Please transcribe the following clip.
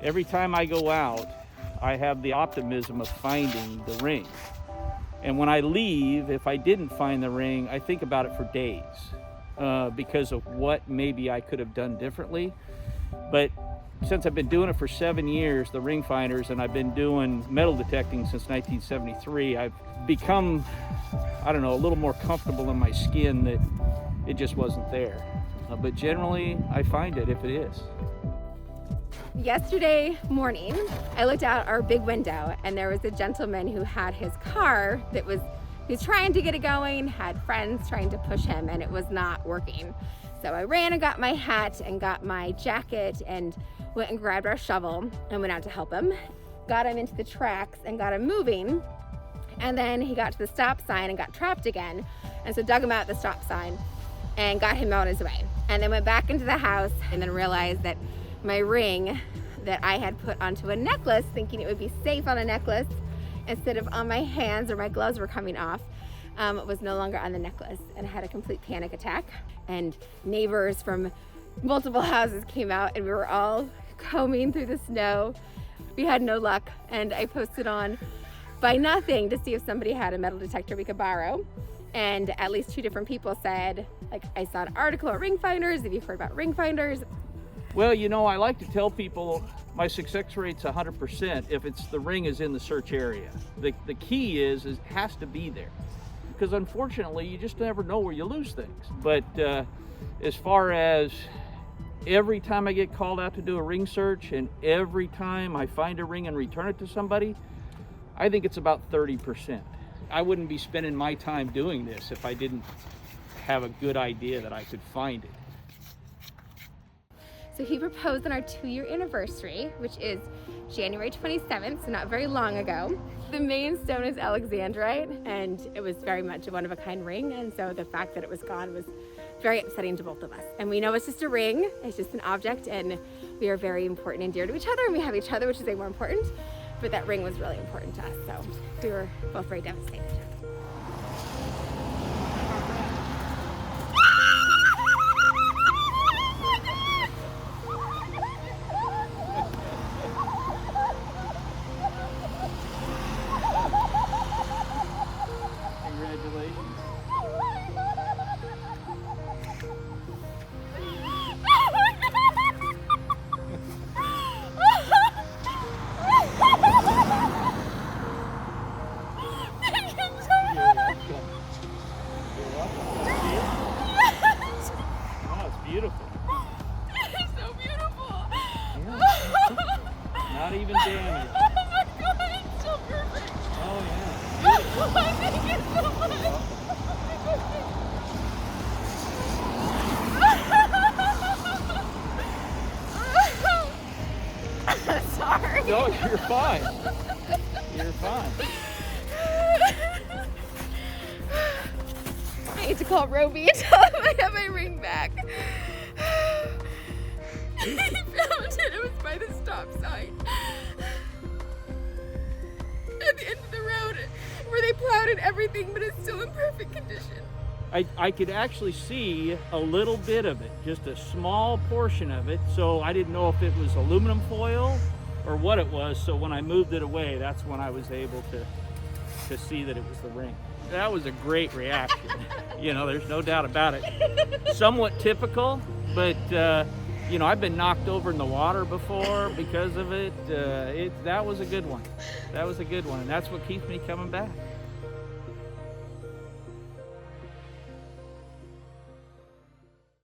Every time I go out, I have the optimism of finding the ring. And when I leave, if I didn't find the ring, I think about it for days because of what maybe I could have done differently. But since I've been doing it for 7 years, the ring finders, and I've been doing metal detecting since 1973, I've become, I don't know, a little more comfortable in my skin that it just wasn't there. But generally, I find it if it is. Yesterday morning, I looked out our big window and there was a gentleman who had his car that he was trying to get it going, had friends trying to push him, and it was not working. So I ran and got my hat and got my jacket and went and grabbed our shovel and went out to help him. Got him into the tracks and got him moving. And then he got to the stop sign and got trapped again. And so dug him out at the stop sign and got him on his way. And then went back into the house and then realized that my ring that I had put onto a necklace, thinking it would be safe on a necklace instead of on my hands, or my gloves were coming off, was no longer on the necklace, and I had a complete panic attack. And neighbors from multiple houses came out and we were all combing through the snow. We had no luck, and I posted on Buy Nothing to see if somebody had a metal detector we could borrow. And at least 2 different people said, like, I saw an article at Ring Finders, have you heard about ring finders? Well, you know, I like to tell people my success rate's 100% if the ring is in the search area. The key is it has to be there, because unfortunately you just never know where you lose things. But as far as every time I get called out to do a ring search and every time I find a ring and return it to somebody, I think it's about 30%. I wouldn't be spending my time doing this if I didn't have a good idea that I could find it. So he proposed on our 2-year anniversary, which is January 27th, so not very long ago. The main stone is alexandrite, and it was very much a one-of-a-kind ring, and so the fact that it was gone was very upsetting to both of us. And we know it's just a ring, it's just an object, and we are very important and dear to each other, and we have each other, which is way more important, but that ring was really important to us, so we were both very devastated. Beautiful. It's so beautiful. Yeah. Not even damaged. Oh my god, it's so perfect. Oh yeah. Beautiful. Thank you so much. Sorry. No, you're fine. You're fine. I need to call Roby and tell him I have my ring back. He found it. It was by the stop sign at the end of the road where they plowed and everything, but it's still in perfect condition. I could actually see a little bit of it, just a small portion of it, so I didn't know if it was aluminum foil or what it was, so when I moved it away, that's when I was able to see that it was the ring. That was a great reaction. You know, there's no doubt about it. Somewhat typical, but you know, I've been knocked over in the water before because of it. That was a good one. That was a good one, and that's what keeps me coming back.